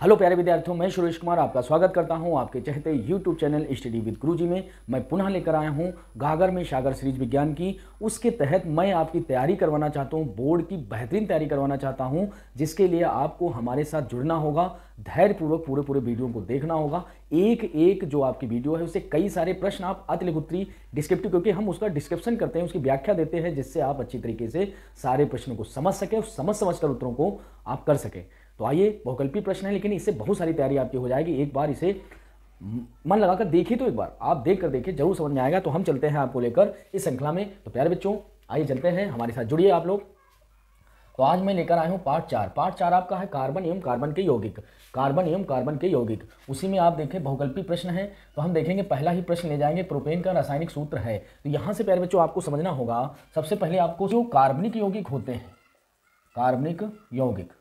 Hello प्यारे विद्यार्थियों, मैं सुरेश कुमार आपका स्वागत करता हूं आपके चहते यूट्यूब चैनल स्टडी विद गुरुजी में। मैं पुनः लेकर आया हूं गागर में सागर सीरीज विज्ञान की। उसके तहत मैं आपकी तैयारी करवाना चाहता हूं, बोर्ड की बेहतरीन तैयारी करवाना चाहता हूं, जिसके लिए आपको हमारे साथ जुड़ना होगा, धैर्यपूर्वक पूरे वीडियो को देखना होगा। एक एक जो आपकी वीडियो है उससे कई सारे प्रश्न आप अति लघु उत्तरी डिस्क्रिप्टिव, क्योंकि हम उसका डिस्क्रिप्शन करते हैं, उसकी व्याख्या देते हैं, जिससे आप अच्छी तरीके से सारे प्रश्नों को समझ सके और समझ कर उत्तरों को आप कर सके। तो आइए, बहुकल्पी प्रश्न है लेकिन इससे बहुत सारी तैयारी आपकी हो जाएगी। एक बार इसे मन लगाकर देखिए, तो एक बार आप देख कर देखिए, जरूर समझ में आएगा। तो हम चलते हैं आपको लेकर इस श्रृंखला में। तो प्यारे बच्चों, आइए चलते हैं, हमारे साथ जुड़िए आप लोग। तो आज मैं लेकर आया हूं पार्ट 4। पार्ट 4 आपका है कार्बन एवं कार्बन के यौगिक। कार्बन एवं कार्बन के यौगिक, उसी में आप देखें बहुकल्पी प्रश्न है। तो हम देखेंगे, पहला ही प्रश्न ले जाएंगे, प्रोपेन का रासायनिक सूत्र है। तो यहां से प्यारे बच्चों आपको समझना होगा, सबसे पहले आपको जो कार्बनिक यौगिक होते हैं, कार्बनिक यौगिक,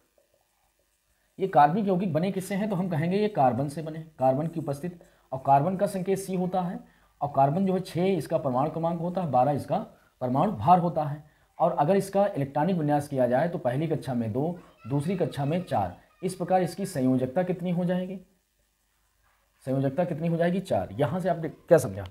ये कार्बनिक यौगिक बने किससे हैं? तो हम कहेंगे ये कार्बन से बने, कार्बन की उपस्थित। और कार्बन का संकेत C होता है, और कार्बन जो है 6 इसका परमाणु क्रमांक होता है, 12 इसका परमाणु भार होता है। और अगर इसका इलेक्ट्रॉनिक विन्यास किया जाए तो पहली कक्षा में 2, दूसरी कक्षा में 4। इस प्रकार इसकी संयोजकता कितनी हो जाएगी? संयोजकता कितनी हो जाएगी? 4। यहाँ से आपने क्या समझा?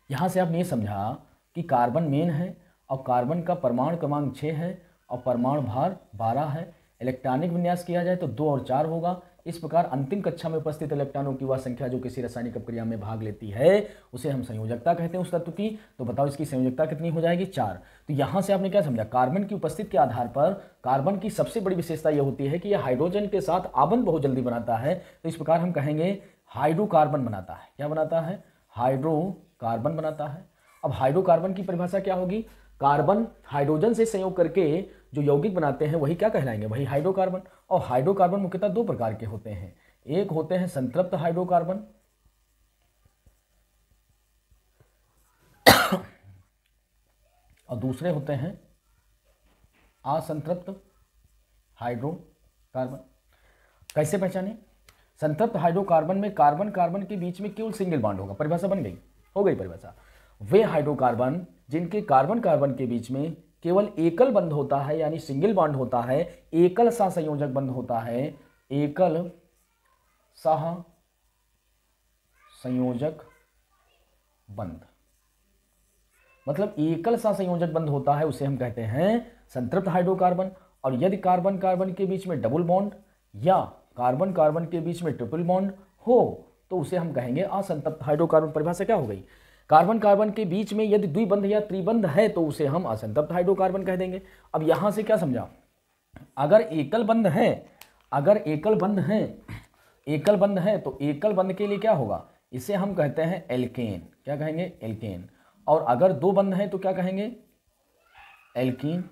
यहाँ से आपने ये समझा कि कार्बन मेन है और कार्बन का परमाणु क्रमांक 6 है और परमाणु भार 12 है। इलेक्ट्रॉनिक विन्यास किया जाए तो 2 और 4 होगा। इस प्रकार अंतिम कक्षा में उपस्थित इलेक्ट्रॉनों की वह संख्या जो किसी रासायनिक अपक्रिया में भाग लेती है उसे हम संयोजकता कहते हैं उस तत्व की। तो बताओ इसकी संयोजकता कितनी हो जाएगी? 4। तो यहाँ से आपने क्या समझा? कार्बन की उपस्थिति के आधार पर कार्बन की सबसे बड़ी विशेषता यह होती है कि यह हाइड्रोजन के साथ आबंध बहुत जल्दी बनाता है। तो इस प्रकार हम कहेंगे हाइड्रोकार्बन बनाता है। क्या बनाता है? हाइड्रोकार्बन बनाता है। अब हाइड्रोकार्बन की परिभाषा क्या होगी? कार्बन हाइड्रोजन से संयोग करके जो यौगिक बनाते हैं वही क्या कहलाएंगे? वही हाइड्रोकार्बन। और हाइड्रोकार्बन मुख्यतः 2 प्रकार के होते हैं। एक होते हैं संतृप्त हाइड्रोकार्बन और दूसरे होते हैं असंतृप्त हाइड्रोकार्बन। कैसे पहचाने? संतृप्त हाइड्रोकार्बन में कार्बन कार्बन के बीच में केवल सिंगल बॉन्ड होगा। परिभाषा बन गई, हो गई परिभाषा। वे हाइड्रोकार्बन जिनके कार्बन कार्बन के बीच में केवल एकल बंध होता है, यानी सिंगल बॉन्ड होता है, एकल सहसंयोजक बंध होता है, एकल सहसंयोजक बंध, मतलब एकल सहसंयोजक बंध होता है, उसे हम कहते हैं संतृप्त हाइड्रोकार्बन। और यदि कार्बन कार्बन के बीच में डबल बॉन्ड या कार्बन कार्बन के बीच में ट्रिपल बॉन्ड हो तो उसे हम कहेंगे असंतृप्त हाइड्रोकार्बन। परिभाषा क्या हो गई? कार्बन कार्बन के बीच में यदि द्विबंध या त्रिबंध है तो उसे हम असंतृप्त हाइड्रोकार्बन कह देंगे। अब यहां से क्या समझा? अगर एकल बंध है, अगर एकल बंध है, एकल बंध है तो एकल बंध के लिए क्या होगा? इसे हम कहते हैं एल्केन। क्या कहेंगे? एल्केन। और अगर 2 बंध है तो क्या कहेंगे? एल्कीन।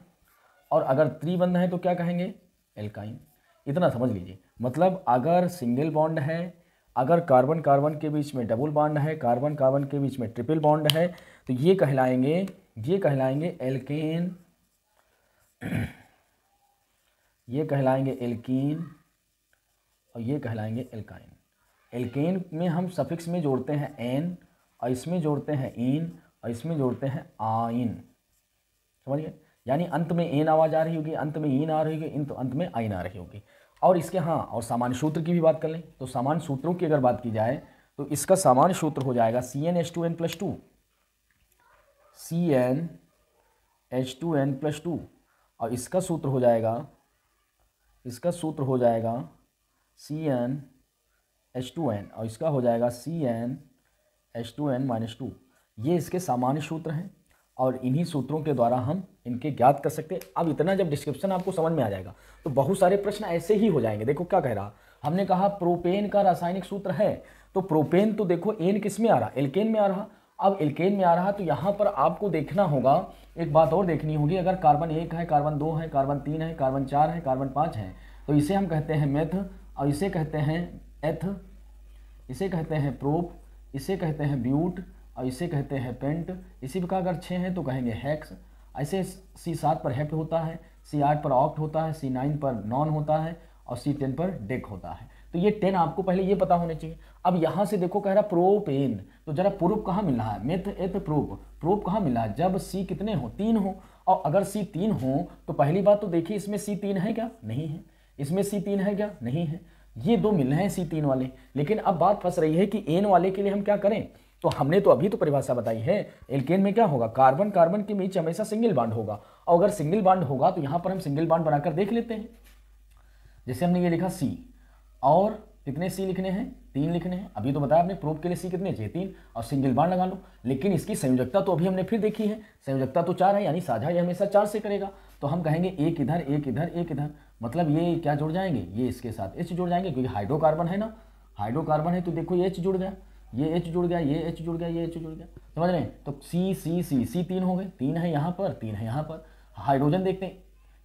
और अगर त्रिबंध है तो क्या कहेंगे? एल्काइन। इतना समझ लीजिए। मतलब अगर सिंगल बॉन्ड है, अगर कार्बन कार्बन के बीच में डबल बॉन्ड है, कार्बन कार्बन के बीच में ट्रिपल बॉन्ड है, तो ये कहलाएंगे एल्केन, ये कहलाएंगे एल्कीन और ये कहलाएंगे एल्काइन। एल्केन में हम सफिक्स में जोड़ते हैं एन और इसमें जोड़ते हैं इन और इसमें जोड़ते हैं आइन। समझिए, यानी अंत में एन आवाज आ रही होगी, अंत में इन आ रही होगी, तो अंत में आइन आ रही होगी। और इसके और सामान्य सूत्र की भी बात कर लें तो सामान्य सूत्रों की अगर बात की जाए तो इसका सामान्य सूत्र हो जाएगा CnH2n+2, CnH2n+2। और इसका सूत्र हो जाएगा, CnH2n और इसका हो जाएगा CnH2n-2। ये इसके सामान्य सूत्र हैं और इन्हीं सूत्रों के द्वारा हम इनके ज्ञात कर सकते हैं। अब इतना जब डिस्क्रिप्शन आपको समझ में आ जाएगा तो बहुत सारे प्रश्न ऐसे ही हो जाएंगे। देखो क्या कह रहा, हमने कहा प्रोपेन का रासायनिक सूत्र है, तो प्रोपेन तो देखो एन किस में आ रहा? एल्केन में आ रहा। अब एल्केन में आ रहा तो यहाँ पर आपको देखना होगा, एक बात और देखनी होगी, अगर कार्बन 1 है, कार्बन 2 है, कार्बन 3 है, कार्बन 4 है, कार्बन 5 है, तो इसे हम कहते हैं मेथ और इसे कहते हैं एथ, इसे कहते हैं प्रोप, इसे कहते हैं ब्यूट और इसे कहते हैं पेंट। इसी प्रकार अगर 6 हैं तो कहेंगे हेक्स। ऐसे C7 पर हेप्ट होता है, C8 पर ऑक्ट होता है, C9 पर नॉन होता है और C10 पर डेक होता है। तो ये 10 आपको पहले ये पता होने चाहिए। अब यहाँ से देखो कह रहा प्रोपेन, तो जरा प्रोप कहाँ मिल रहा है? मेथ एथ प्रोप कहाँ मिल रहा है? जब C कितने हो? 3 हो। और अगर C 3 हो तो पहली बात तो देखिए इसमें C 3 है क्या? नहीं है। इसमें C3 है क्या? नहीं है। ये दो मिल रहे हैं C3 वाले, लेकिन अब बात फंस रही है कि एन वाले के लिए हम क्या करें। तो हमने तो अभी तो परिभाषा बताई है, एल्केन में क्या होगा, कार्बन कार्बन के बीच हमेशा सिंगल बॉन्ड होगा, और अगर सिंगल बॉन्ड होगा तो यहाँ पर हम सिंगल बॉन्ड बनाकर देख लेते हैं। जैसे हमने ये लिखा C, और कितने C लिखने हैं, 3 लिखने हैं। अभी तो बताया आपने प्रूफ के लिए C कितने चाहिए, 3, और सिंगल बॉन्ड लगा लो। लेकिन इसकी संयोजकता तो अभी हमने फिर देखी है, संयोजकता तो 4 है, यानी साझा ये हमेशा 4 से करेगा। तो हम कहेंगे एक इधर एक इधर एक इधर, मतलब ये क्या जुड़ जाएंगे, ये इसके साथ H जुड़ जाएंगे, क्योंकि हाइड्रोकार्बन है ना, हाइड्रोकार्बन है तो देखो ये H जुड़ गया, ये H जुड़ गया, ये H जुड़ गया, ये H जुड़ गया, समझ रहे हैं। तो C 3 हो गए, 3 है यहाँ पर, 3 है यहाँ पर। हाइड्रोजन देखते हैं,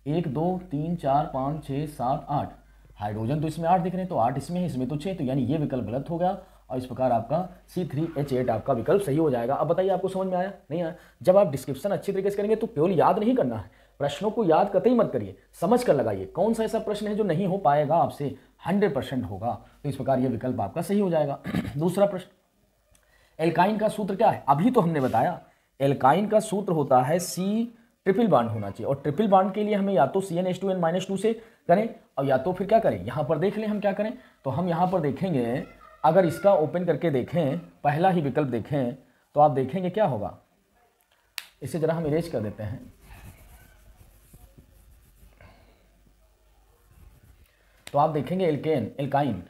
1 2 3 4 5 6 7 8, हाइड्रोजन तो इसमें 8 दिख रहे हैं, तो 8 इसमें है, इसमें तो 6, तो यानी ये विकल्प गलत हो गया, और इस प्रकार आपका C3H8 आपका विकल्प सही हो जाएगा। अब बताइए आपको समझ में आया नहीं आया। जब आप डिस्क्रिप्शन अच्छी तरीके से करेंगे तो केवल याद नहीं करना है, प्रश्नों को याद कतई मत करिए, समझ कर लगाइए। कौन सा ऐसा प्रश्न है जो नहीं हो पाएगा आपसे, 100% होगा, तो इस प्रकार ये विकल्प आपका सही हो जाएगा। दूसरा प्रश्न, एल्काइन का सूत्र क्या है। अभी तो हमने बताया एल्काइन का सूत्र होता है C ट्रिपल बॉन्ड होना चाहिए, और ट्रिपल बॉन्ड के लिए हमें या तो CnH2n-2 से करें, और या तो फिर क्या करें, यहाँ पर देख लें हम क्या करें। तो हम यहाँ पर देखेंगे, अगर इसका ओपन करके देखें, पहला ही विकल्प देखें, तो आप देखेंगे क्या होगा। इसे जरा हम इरेज कर देते हैं। तो आप देखेंगे एल्काइन,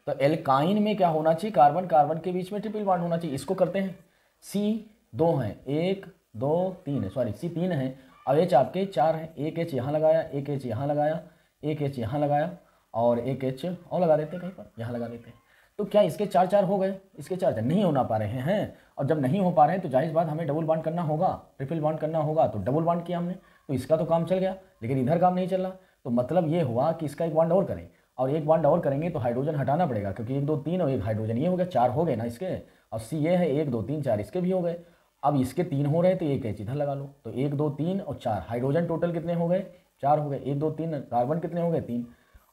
तो एल्काइन में क्या होना चाहिए, कार्बन कार्बन के बीच में ट्रिपल बॉन्ड होना चाहिए। इसको करते हैं, C2 है, 1 2 3 सॉरी C3 है, और H आपके 4 है, एक H यहाँ लगाया, एक H यहाँ लगाया, एक H यहाँ लगाया, और एक H और लगा देते हैं कहीं पर, यहाँ लगा देते हैं। तो क्या इसके 4 हो गए, इसके 4 नहीं होना पा रहे हैं, और जब नहीं हो पा रहे हैं तो जाहिर बात हमें डबल बॉन्ड करना होगा, ट्रिपल बॉन्ड करना होगा। तो डबल बॉन्ड किया हमने, तो इसका तो काम चल गया, लेकिन इधर काम नहीं चल रहा। तो मतलब ये हुआ कि इसका एक बॉन्ड और करें, और एक बॉन्ड और करेंगे तो हाइड्रोजन हटाना पड़ेगा, क्योंकि 1 2 3 और एक हाइड्रोजन, ये हो गया 4 हो गए ना इसके, और C ये है 1 2 3 4 इसके भी हो गए। अब इसके 3 हो रहे हैं तो एक H इधर लगा लो, तो 1 2 3 और 4 हाइड्रोजन टोटल कितने हो गए, 4 हो गए। 1 2 3 कार्बन कितने हो गए, 3,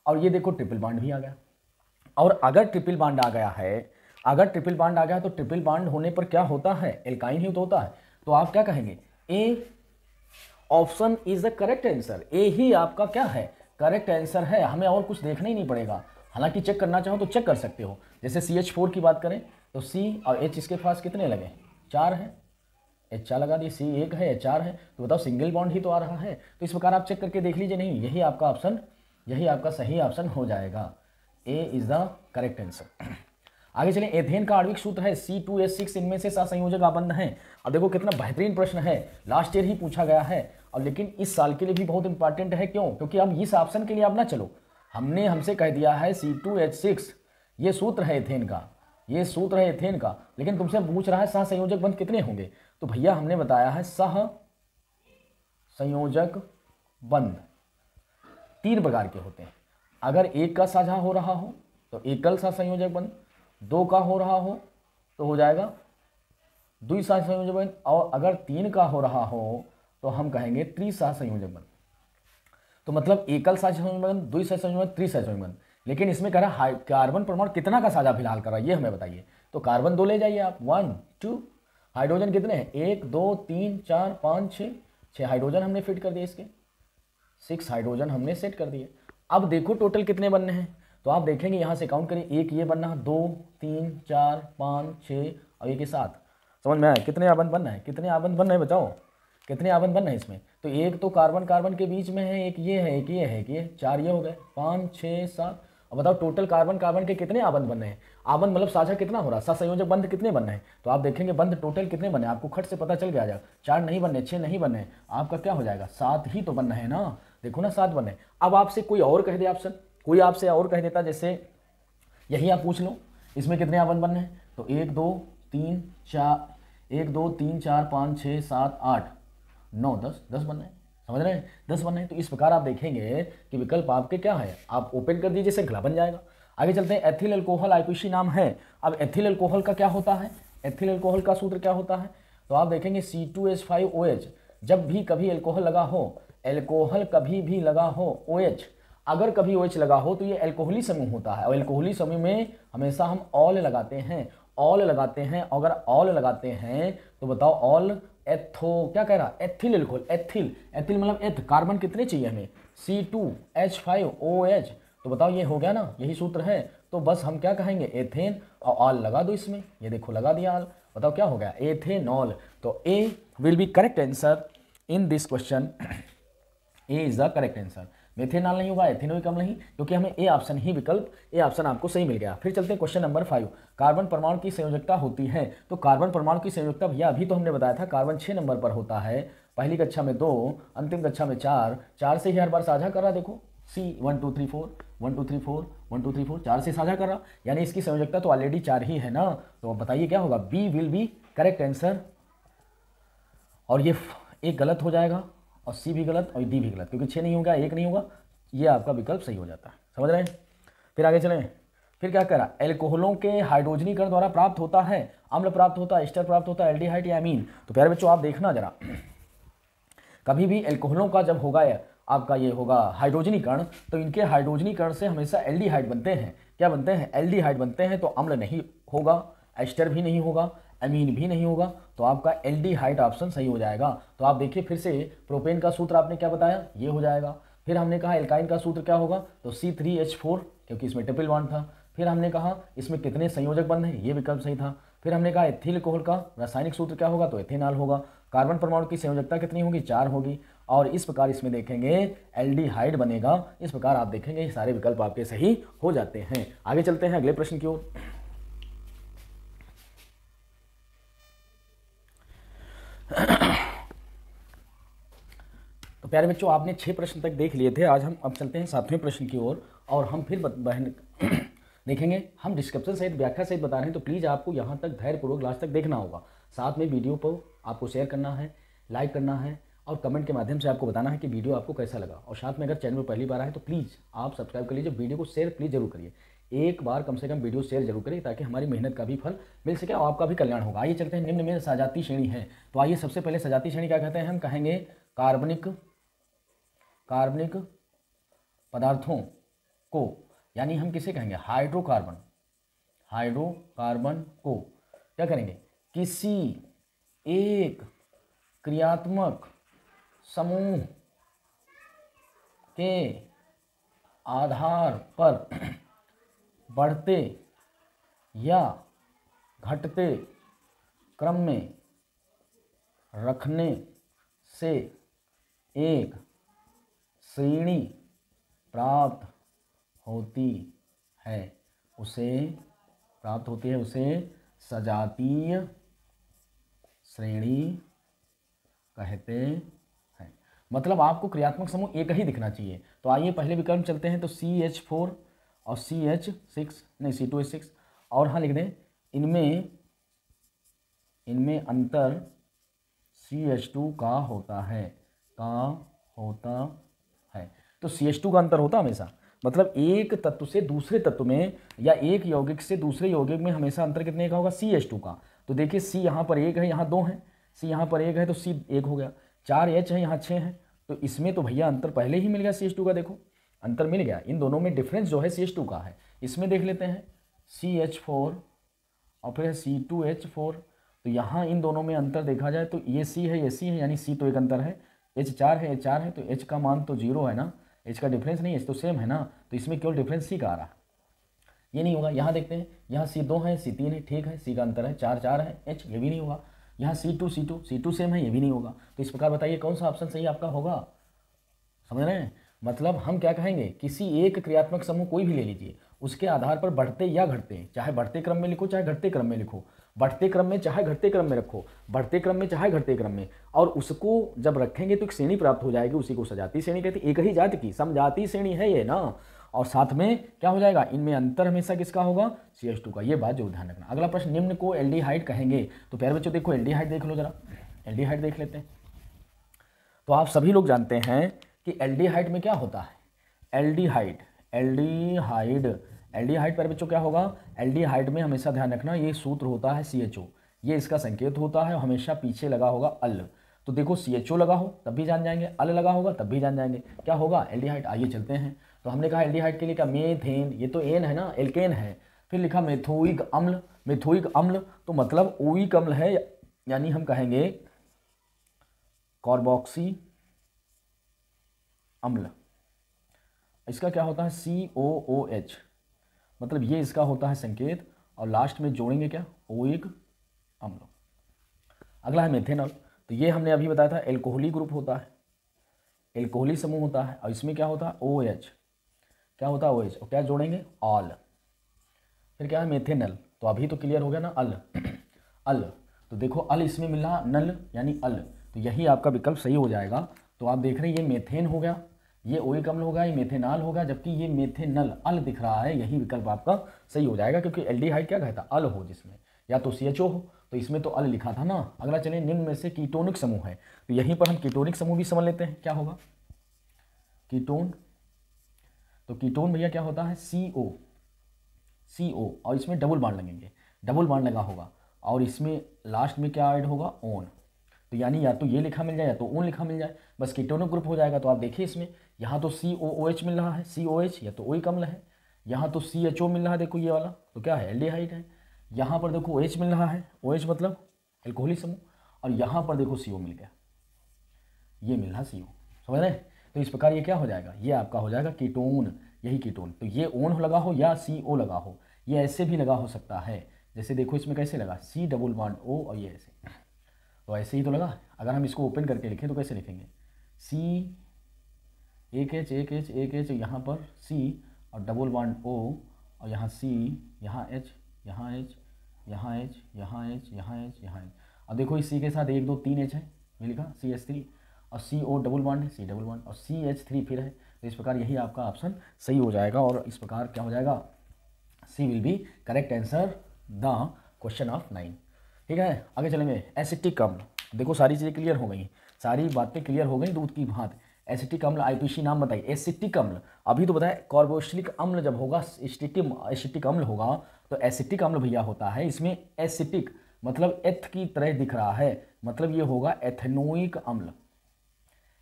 और ये देखो ट्रिपल बॉन्ड भी आ गया। और अगर ट्रिपल बॉन्ड आ गया है, अगर ट्रिपल बॉन्ड आ गया तो ट्रिपल बॉन्ड होने पर क्या होता है, एल्काइन ही तो होता है। तो आप क्या कहेंगे, A option is the correct answer, A ही आपका क्या है, करेक्ट आंसर है। हमें और कुछ देखना ही नहीं पड़ेगा, हालांकि चेक करना चाहो तो चेक कर सकते हो। जैसे CH4 की बात करें तो C और H इसके पास कितने लगे, 4 है, H 4 लगा दिए, C 1 है, H 4 है, तो बताओ सिंगल बॉन्ड ही तो आ रहा है। तो इस प्रकार आप चेक करके देख लीजिए, नहीं यही आपका ऑप्शन, यही आपका सही ऑप्शन हो जाएगा, ए इज द करेक्ट आंसर। आगे चलें, एथेन का आणविक सूत्र है C2H6, इनमें से सहसंयोजक आबंध हैं। अब देखो कितना बेहतरीन प्रश्न है, लास्ट ईयर ही पूछा गया है, और लेकिन इस साल के लिए भी बहुत इंपॉर्टेंट है। क्यों, क्योंकि अब इस ऑप्शन के लिए आप ना चलो, हमसे कह दिया है C2H6 ये सूत्र है एथेन का, ये सूत्र है एथेन का, लेकिन तुमसे पूछ रहा है सहसंयोजक बंध कितने होंगे। तो भैया हमने बताया है सह संयोजक बंध 3 प्रकार के होते हैं। अगर एक का साझा हो रहा हो तो एकल सहसंयोजक बंध, 2 का हो रहा हो तो हो जाएगा द्विसहसंयोजक बंध, और अगर 3 का हो रहा हो तो हम कहेंगे त्रिसहसंयोजक बंध। तो मतलब एकल सहसंयोजक बंध, द्विसहसंयोजक बंध, त्रिसहसंयोजक बंध। लेकिन इसमें कह रहा है कार्बन परमाणु कितना का साझा फिलहाल कर रहा है, ये हमें बताइए। तो कार्बन 2 ले जाइए आप, 1 2, हाइड्रोजन कितने हैं, 1 2 3 4 5 6 हाइड्रोजन हमने फिट कर दिए, इसके 6 हाइड्रोजन हमने सेट कर दिए। अब देखो टोटल कितने बनने हैं, तो आप देखेंगे यहाँ से काउंट करिए, एक ये बनना, 2 3 4 5 6 और एक के साथ, समझ में आया कितने आबंध बनना है, कितने आबंध बनना है बताओ, कितने आबंध बनना है इसमें। तो एक तो कार्बन कार्बन के बीच में है, एक ये है, एक ये है, एक ये, 4 ये हो गए, 5 6 7। अब बताओ टोटल कार्बन कार्बन के कितने आबंध बनने हैं, आबंध मतलब साझा कितना हो रहा है, सहसंयोजक बंध कितने बनने हैं। तो आप देखेंगे बंध टोटल कितने बने, आपको खट से पता चल गया जाएगा, 4 नहीं बनने, 6 नहीं बनने, आपका क्या हो जाएगा, 7 ही तो बनना है ना, देखो ना 7 बनने। अब आपसे कोई और कह दे ऑप्शन, कोई आपसे और कह देता, जैसे यही आप पूछ लो इसमें कितने आबंध बनने हैं, तो 1 2 3 4 1 2 3 4 5 6 7 8 9 10 बनना है, समझ रहे हैं, 10 बनना है। तो इस प्रकार आप देखेंगे कि विकल्प आपके क्या है, आप ओपन कर दीजिए, श्रृंखला बन जाएगा। आगे चलते हैं, एथिल अल्कोहल आईपीसी नाम है। अब एथिल अल्कोहल का क्या होता है, एथिल अल्कोहल का सूत्र क्या होता है, तो आप देखेंगे C2H5OH, जब भी कभी अल्कोहल लगा हो, अल्कोहल कभी भी लगा हो OH, अगर कभी OH लगा हो तो ये अल्कोहली समूह होता है, और अल्कोहली समूह में हमेशा हम ऑल लगाते हैं, ऑल लगाते हैं। अगर ऑल लगाते हैं तो बताओ ऑल एथो, क्या कह रहा, एथिल अल्कोहल, एथिल एथिल मतलब एथ, कार्बन कितने चाहिए हमें, C2H5OH, तो तो बताओ ये हो गया ना, यही सूत्र है। तो बस हम क्या कहेंगे, एथेन, और ऑल लगा दो इसमें, ये देखो लगा दिया ऑल। बताओ क्या हो गया, एथेनॉल। तो A will be correct answer in this question, A is the correct answer. Methanol नहीं होगा, एथेनॉइक अम्ल नहीं, क्योंकि हमें ए ऑप्शन ही विकल्प, ए ऑप्शन आपको सही मिल गया। फिर चलते हैं क्वेश्चन नंबर 5, कार्बन परमाणु की संयोजकता होती है। तो कार्बन परमाणु की संयोजकता भैया अभी तो हमने बताया था, कार्बन 6 नंबर पर होता है, पहली कक्षा में 2, अंतिम कक्षा में 4, 4 से ही हर बार साझा कर रहा, देखो सी 1 2 3 4 1 2 3 4 1 2 3 4 4 से साझा कर रहा, यानी इसकी संयोजकता तो ऑलरेडी 4 ही है ना। तो अब बताइए क्या होगा, B will be correct answer. और ये एक गलत हो जाएगा, और सी भी गलत, और डी भी गलत, क्योंकि 6 नहीं होगा, 1 नहीं होगा, ये आपका विकल्प सही हो जाता है। समझ रहे हैं। फिर आगे चलें। फिर क्या करा, एल्कोहलों के हाइड्रोजनीकरण द्वारा प्राप्त होता है, अम्ल प्राप्त होता है, एस्टर प्राप्त होता है, एल्डिहाइड या अमीन। तो प्यारे बच्चों आप देखना जरा, कभी भी एल्कोहलों का जब होगा आपका ये होगा हाइड्रोजनीकरण, तो इनके हाइड्रोजनीकरण से हमेशा एल्डिहाइड बनते हैं। क्या बनते हैं, एल्डिहाइड बनते हैं। तो अम्ल नहीं होगा, एस्टर भी नहीं होगा, अमीन भी नहीं होगा, तो आपका एल्डिहाइड ऑप्शन सही हो जाएगा। तो आप देखिए फिर से, प्रोपेन का सूत्र आपने क्या बताया, ये हो जाएगा। फिर हमने कहा एल्काइन का सूत्र क्या होगा, तो C3H4, क्योंकि इसमें ट्रिपल बॉन्ड था। फिर हमने कहा इसमें कितने संयोजक बंध हैं, ये विकल्प सही था। फिर हमने कहा एथिल अल्कोहल का रासायनिक सूत्र क्या होगा, तो एथेनॉल होगा। कार्बन परमाणु की संयोजकता कितनी होगी, 4 होगी। और इस प्रकार इसमें देखेंगे एल्डिहाइड बनेगा। इस प्रकार आप देखेंगे ये सारे विकल्प आपके सही हो जाते हैं। आगे चलते हैं अगले प्रश्न की ओर। तो प्यारे बच्चों आपने 6 प्रश्न तक देख लिए थे, आज हम अब चलते हैं 7वें प्रश्न की ओर, और हम फिर बहन देखेंगे। हम डिस्क्रिप्शन सहित व्याख्या सहित बता रहे हैं, तो प्लीज़ आपको यहाँ तक धैर्यपूर्वक लास्ट तक देखना होगा। साथ में वीडियो को आपको शेयर करना है, लाइक करना है, और कमेंट के माध्यम से आपको बताना है कि वीडियो आपको कैसा लगा। और साथ में अगर चैनल में पहली बार आए तो प्लीज़ आप सब्सक्राइब कर लीजिए, वीडियो को शेयर प्लीज़ जरूर करिए। एक बार कम से कम वीडियो शेयर जरूर करिए, ताकि हमारी मेहनत का भी फल मिल सके और आपका भी कल्याण होगा। आइए चलते हैं, निम्न में सजाती श्रेणी है। तो आइए सबसे पहले सजाती श्रेणी क्या कहते हैं, हम कहेंगे कार्बनिक पदार्थों को, यानी हम किसे कहेंगे, हाइड्रोकार्बन को क्या करेंगे, किसी एक क्रियात्मक समूह के आधार पर बढ़ते या घटते क्रम में रखने से एक श्रेणी प्राप्त होती है, उसे सजातीय श्रेणी कहते हैं। मतलब आपको क्रियात्मक समूह एक ही दिखना चाहिए। तो आइए पहले विकल्प चलते हैं। तो CH4 और CH6 नहीं C2H6, और हाँ लिख दें, इनमें अंतर CH2 का होता है, तो CH2 का अंतर होता हमेशा, मतलब एक तत्व से दूसरे तत्व में या एक यौगिक से दूसरे यौगिक में हमेशा अंतर कितने का होगा, CH2 का। तो देखिए C यहाँ पर 1 है, यहाँ 2 है, C यहाँ पर 1 है तो C 1 हो गया, 4 H है, यहाँ 6 है, तो इसमें तो भैया अंतर पहले ही मिल गया CH2 का। देखो अंतर मिल गया, इन दोनों में डिफरेंस जो है CH2 का है। इसमें देख लेते हैं CH4 और फिर C2H4, तो यहाँ इन दोनों में अंतर देखा जाए तो ये C है, ये C है, यानी C तो एक अंतर है, H4 है, H4 है, तो H का मान तो 0 है ना, H का डिफरेंस नहीं, H तो सेम है ना, तो इसमें केवल डिफरेंस C का आ रहा है, ये नहीं होगा। यहाँ देखते हैं, यहाँ C2 है, C3 है, ठीक है, C का अंतर है, 4 4 है, H ये भी नहीं होगा। यहाँ C2 सेम है, ये भी नहीं होगा। तो इस प्रकार बताइए कौन सा ऑप्शन सही आपका होगा, समझ रहे हैं। मतलब हम क्या कहेंगे, किसी एक क्रियात्मक समूह कोई भी ले लीजिए, उसके आधार पर बढ़ते या घटते, चाहे बढ़ते क्रम में लिखो चाहे घटते क्रम में लिखो, बढ़ते क्रम में चाहे घटते क्रम में रखो, बढ़ते क्रम में चाहे घटते क्रम में, और उसको जब रखेंगे तो एक श्रेणी प्राप्त हो जाएगी, उसी को सजाती श्रेणी कहते हैं। एक ही जाति की समजाति श्रेणी है ये ना। और साथ में क्या हो जाएगा, इनमें अंतर हमेशा किसका होगा, CH2 का। ये बात जरूर ध्यान रखना। अगला प्रश्न, निम्न को एल्डिहाइड कहेंगे। तो प्यारे बच्चों देखो एल्डिहाइड देख लो जरा, एल्डिहाइड देख लेते हैं। तो आप सभी लोग जानते हैं कि एल्डिहाइड में क्या होता है, एल्डिहाइड पर बच्चों क्या होगा, एल्डिहाइड में हमेशा ध्यान रखना ये सूत्र होता है CHO, ये इसका संकेत होता है, हमेशा पीछे लगा होगा अल। तो देखो CHO लगा हो तब भी जान जाएंगे, अल लगा होगा तब भी जान जाएंगे, क्या होगा एल्डिहाइड। आइए चलते हैं। तो हमने कहा एल्डिहाइड के लिए क्या, मेथेन, ये तो एन है ना, एल्केन है। फिर लिखा मेथोइक अम्ल, तो मतलब ओइक अम्ल है, यानी हम कहेंगे कार्बोक्सी अम्ल, इसका क्या होता है COOH, मतलब ये इसका होता है संकेत, और लास्ट में जोड़ेंगे क्या ओइक अम्ल। अगला है मेथेनॉल, तो ये हमने अभी बताया था एल्कोहली ग्रुप होता है, एल्कोहली समूह होता है, और इसमें क्या होता है OH, क्या होता है OH, और क्या जोड़ेंगे ऑल। फिर क्या है मेथेनल, तो अभी तो क्लियर हो गया ना अल अल, तो देखो अल इसमें मिल रहा नल यानी अल, तो यही आपका विकल्प सही हो जाएगा। तो आप देख रहे हैं ये मेथेन हो गया, ये ओइक अम्ल होगा, ये मेथेनॉल होगा, जबकि ये मेथेनल अल दिख रहा है, यही विकल्प आपका सही हो जाएगा, क्योंकि एल्डिहाइड क्या कहता है अल हो, जिसमें या तो CHO हो, तो इसमें तो अल लिखा था ना। अगला चलिए निम्न में से कीटोनिक समूह है, तो यहीं पर हम कीटोनिक समूह भी समझ लेते हैं क्या होगा कीटोन। तो कीटोन भैया क्या होता है CO, और इसमें डबल बॉन्ड लगेंगे, डबल बॉन्ड लगा होगा, और इसमें लास्ट में क्या ऐड होगा ओन, तो यानी या तो ये लिखा मिल जाए या तो ओन लिखा मिल जाए, बस कीटोनिक ग्रुप हो जाएगा। तो आप देखिए इसमें यहाँ तो COOH मिल रहा है, COH या तो ओइक अम्ल है, यहाँ तो CHO मिल रहा है, देखो ये वाला तो क्या है एल्डिहाइड है, यहाँ पर देखो OH मिल रहा है, OH मतलब एल्कोहली समूह, और यहाँ पर देखो CO मिल गया, ये मिल रहा CO, समझ रहे हैं। तो इस प्रकार ये क्या हो जाएगा, ये आपका हो जाएगा कीटोन, यही कीटोन। तो ये ओन लगा हो या CO लगा हो, ये ऐसे भी लगा हो सकता है, जैसे देखो इसमें कैसे लगा C डबल बॉन्ड O, और ये ऐसे, तो ऐसे ही तो लगा। अगर हम इसको ओपन करके लिखें तो कैसे लिखेंगे C एक H यहाँ पर C और डबल बॉन्ड O, और यहाँ C, यहाँ H, यहाँ H, यहाँ H, यहाँ H, यहाँ H, यहाँ H, और देखो इस C के साथ 1 2 3 H है, ये लिखा CH3, और CO डबल बॉन्ड है, C डबल बॉन्ड, और CH3 फिर है। तो इस प्रकार यही आपका ऑप्शन सही हो जाएगा, और इस प्रकार क्या हो जाएगा C will be correct answer the question of 9। ठीक है, आगे चलेंगे। एसिटिक अम्ल, देखो सारी चीज़ें क्लियर हो गई, सारी बातें क्लियर हो गई दूध की भांति। एसिटिक अम्ल IPC नाम बताइए। एसिटिक अम्ल अभी तो बताया, कार्बोक्सिलिक अम्ल जब होगा एसिटिक अम्ल होगा, तो एसिटिक अम्ल भैया होता है, इसमें एसिटिक मतलब एथ की तरह दिख रहा है, मतलब ये होगा एथेनोइक अम्ल।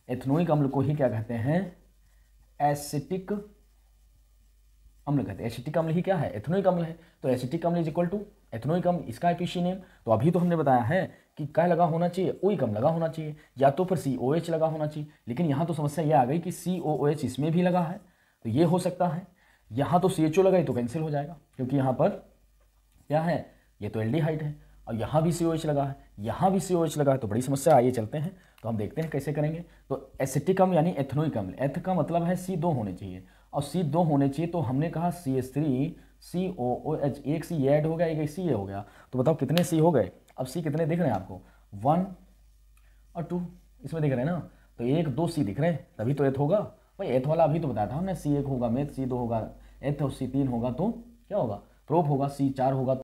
एथेनोइक अम्ल को ही क्या कहते हैं एसिटिक अम्ल कहते हैं। एसिटिक अम्ल ही क्या है एथेनोइक अम्ल है, तो एसिटिक अम्ल इज इक्वल टू एथेनोइक अम्ल, इसका IPC नेम। तो अभी तो हमने बताया है कि क्या लगा होना चाहिए ओइक अम्ल लगा होना चाहिए, या तो फिर COH लगा होना चाहिए, लेकिन यहाँ तो समस्या ये आ गई कि COOH इसमें भी लगा है, तो ये हो सकता है। यहाँ तो CHO लगा तो कैंसिल हो जाएगा, क्योंकि यहाँ पर क्या है ये तो एल्डिहाइड है, और यहाँ भी COH लगा है, यहाँ भी COH लगा है, तो बड़ी समस्या। आइए चलते हैं, तो हम देखते हैं कैसे करेंगे। तो एसिटिक अम्ल यानी एथेनोइक अम्ल, एथ का मतलब है C 2 होने चाहिए, और C 2 होने चाहिए, तो हमने कहा CH3 COOH, एक C ऐड हो गया, एक C हो गया, तो बताओ कितने C हो गए। अब C कितने दिख रहे हैं आपको 1 और 2 इसमें दिख रहे हैं ना, तो 1 2 C दिख रहे हैं, तभी तो एथ होगा भाई। एथ वाला अभी तो बताया था हमने, C 1 होगा मेथ, C 2 होगा एथ, और C 3 होगा तो क्या होगा प्रोप होगा, C 4 होगा